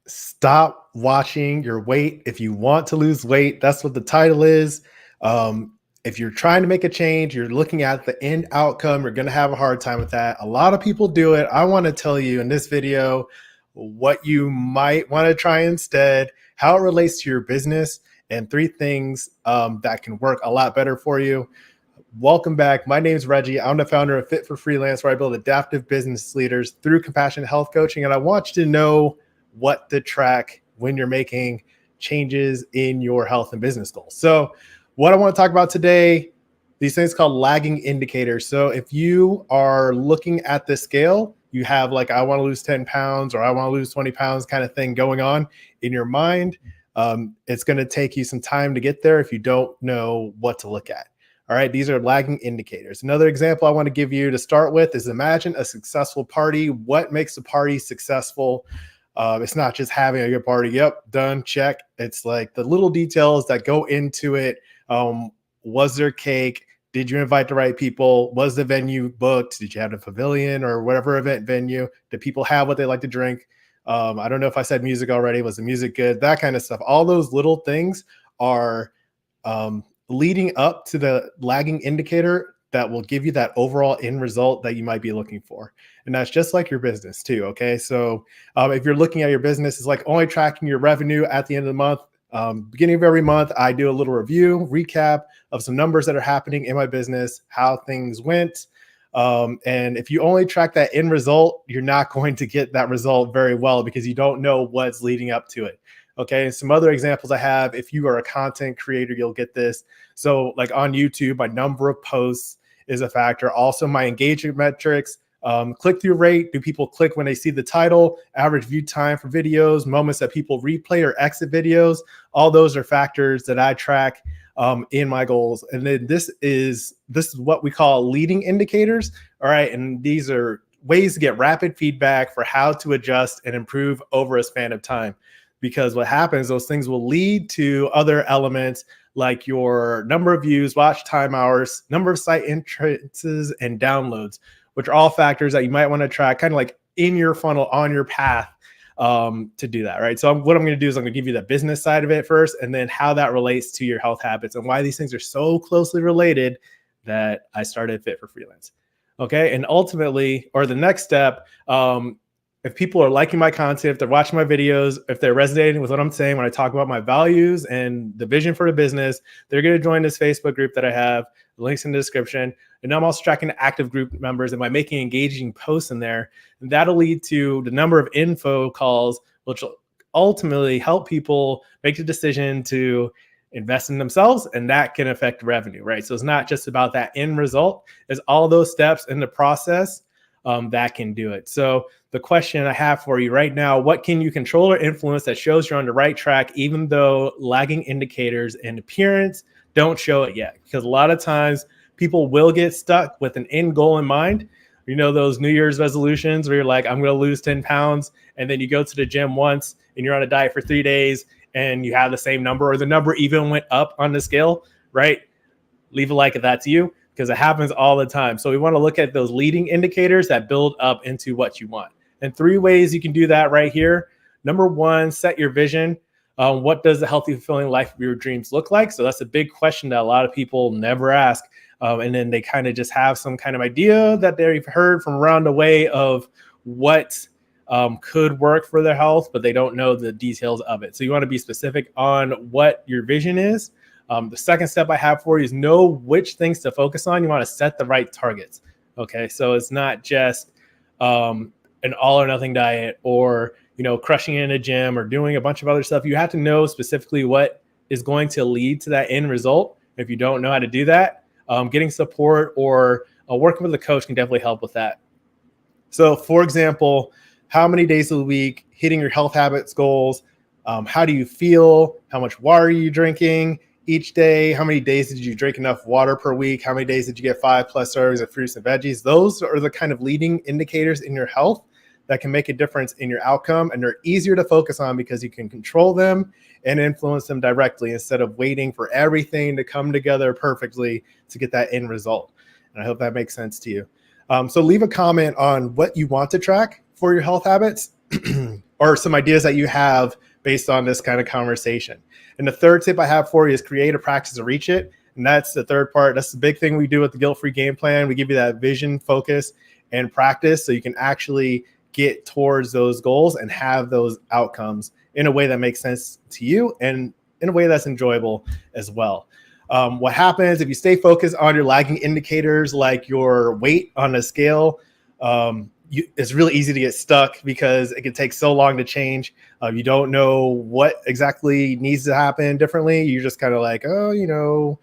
Stop watching your weight. If you want to lose weight, that's what the title is. If you're trying to make a change, you're looking at the end outcome, you're going to have a hard time with that. A lot of people do it. I want to tell you in this video what you might want to try instead, how it relates to your business, and three things that can work a lot better for you. Welcome back. My name is Reggie. I'm the founder of Fit for Freelance, where I build adaptive business leaders through compassionate health coaching. And I want you to know what to track when you're making changes in your health and business goals. So what I want to talk about today, these things called lagging indicators. So if you are looking at the scale, you have like, I want to lose 10 pounds or I want to lose 20 pounds kind of thing going on in your mind. It's going to take you some time to get there if you don't know what to look at. All right, these are lagging indicators. Another example I want to give you to start with is imagine a successful party. What makes a party successful? It's not just having a good party. Yep, done, check. It's like the little details that go into it. Was there cake? Did you invite the right people? Was the venue booked? Did you have a pavilion or whatever event venue? Did people have what they like to drink? I don't know if I said music already. Was the music good? That kind of stuff. All those little things are leading up to the lagging indicator that will give you that overall end result that you might be looking for. And that's just like your business too. Okay. So if you're looking at your business, it's like only tracking your revenue at the end of the month. Beginning of every month, I do a little review, recap of some numbers that are happening in my business, how things went. And if you only track that end result, you're not going to get that result very well because you don't know what's leading up to it. Okay, and some other examples I have, if you are a content creator, you'll get this. So like on YouTube, my number of posts is a factor. Also my engagement metrics, click-through rate. Do people click when they see the title? Average view time for videos, moments that people replay or exit videos. All those are factors that I track in my goals. And then this is what we call leading indicators. All right, and these are ways to get rapid feedback for how to adjust and improve over a span of time. Because what happens, those things will lead to other elements like your number of views, watch time hours, number of site entrances, and downloads, which are all factors that you might want to track kind of like in your funnel on your path to do that, right? So what I'm going to do is I'm going to give you the business side of it first, and then how that relates to your health habits and why these things are so closely related that I started Fit for Freelance. Okay, and ultimately, or the next step, if people are liking my content, if they're watching my videos, if they're resonating with what I'm saying when I talk about my values and the vision for the business, they're going to join this Facebook group that I have. The link's in the description. And I'm also tracking active group members. Am I making engaging posts in there? And that'll lead to the number of info calls, which will ultimately help people make the decision to invest in themselves, and that can affect revenue, right? So it's not just about that end result. It's all those steps in the process that can do it. So the question I have for you right now, what can you control or influence that shows you're on the right track, even though lagging indicators and appearance don't show it yet? Because a lot of times people will get stuck with an end goal in mind. You know, those New Year's resolutions where you're like, I'm going to lose 10 pounds. And then you go to the gym once and you're on a diet for 3 days and you have the same number or the number even went up on the scale, right? Leave a like if that's you, because it happens all the time. So we want to look at those leading indicators that build up into what you want. And 3 ways you can do that right here. Number 1, set your vision. What does a healthy, fulfilling life of your dreams look like? So that's a big question that a lot of people never ask. And then they kind of just have some kind of idea that they've heard from around the way of what could work for their health, but they don't know the details of it. So you want to be specific on what your vision is. The second step I have for you is know which things to focus on. You want to set the right targets. Okay, so it's not just an all or nothing diet or, you know, crushing it in a gym or doing a bunch of other stuff. You have to know specifically what is going to lead to that end result. If you don't know how to do that, getting support or working with a coach can definitely help with that. So for example, how many days of the week, hitting your health habits goals, how do you feel, how much water are you drinking each day, how many days did you drink enough water per week, how many days did you get 5+ servings of fruits and veggies. Those are the kind of leading indicators in your health that can make a difference in your outcome, and they're easier to focus on because you can control them and influence them directly instead of waiting for everything to come together perfectly to get that end result. And I hope that makes sense to you. So leave a comment on what you want to track for your health habits. or some ideas that you have based on this kind of conversation. And the third tip I have for you is create a practice to reach it. And that's the third part. That's the big thing we do with the guilt-free game plan. We give you that vision, focus, and practice so you can actually get towards those goals and have those outcomes in a way that makes sense to you and in a way that's enjoyable as well. What happens if you stay focused on your lagging indicators like your weight on a scale? It's really easy to get stuck because it can take so long to change. You don't know what exactly needs to happen differently. You're just kind of like, oh,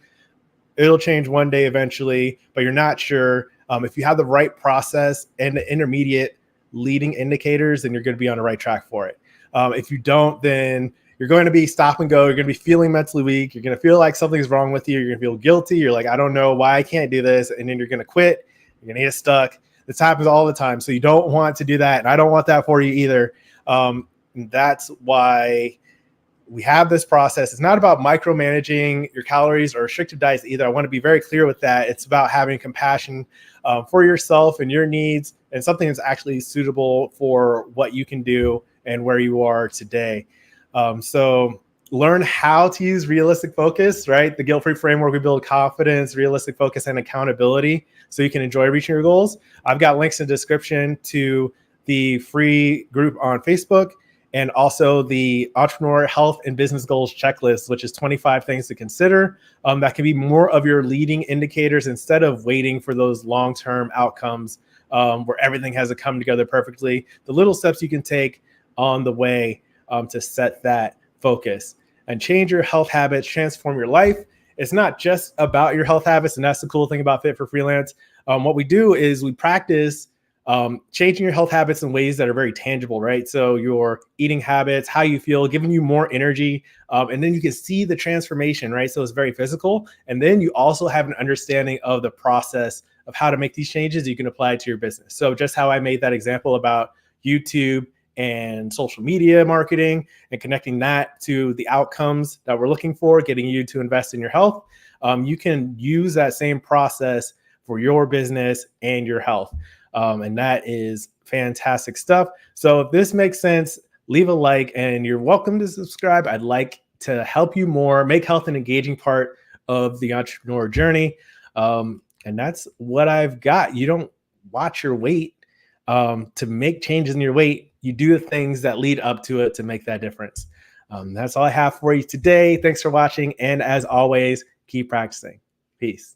it'll change one day eventually, but you're not sure. If you have the right process and the intermediate leading indicators, then you're going to be on the right track for it. If you don't, then you're going to be stop and go. You're going to be feeling mentally weak. You're going to feel like something's wrong with you. You're going to feel guilty. You're like, I don't know why I can't do this. And then you're going to quit. You're going to get stuck. This happens all the time. So you don't want to do that. And I don't want that for you either. That's why we have this process. It's not about micromanaging your calories or restrictive diets either. I want to be very clear with that. It's about having compassion for yourself and your needs and something that's actually suitable for what you can do and where you are today. So learn how to use realistic focus, right? The guilt-free framework, we build confidence, realistic focus, and accountability so you can enjoy reaching your goals. I've got links in the description to the free group on Facebook and also the Entrepreneur Health and Business Goals Checklist, which is 25 things to consider. That can be more of your leading indicators instead of waiting for those long-term outcomes where everything has to come together perfectly. The little steps you can take on the way to set that focus and change your health habits, transform your life. It's not just about your health habits, and that's the cool thing about Fit for Freelance. What we do is we practice changing your health habits in ways that are very tangible, right? So your eating habits, how you feel, giving you more energy, and then you can see the transformation, right? So it's very physical. And then you also have an understanding of the process of how to make these changes you can apply to your business. So just how I made that example about YouTube and social media marketing and connecting that to the outcomes that we're looking for, getting you to invest in your health. You can use that same process for your business and your health. And that is fantastic stuff. So if this makes sense, leave a like and you're welcome to subscribe. I'd like to help you more, make health an engaging part of the entrepreneur journey. And that's what I've got. You don't watch your weight to make changes in your weight. You do the things that lead up to it to make that difference. That's all I have for you today. Thanks for watching. And as always, keep practicing. Peace.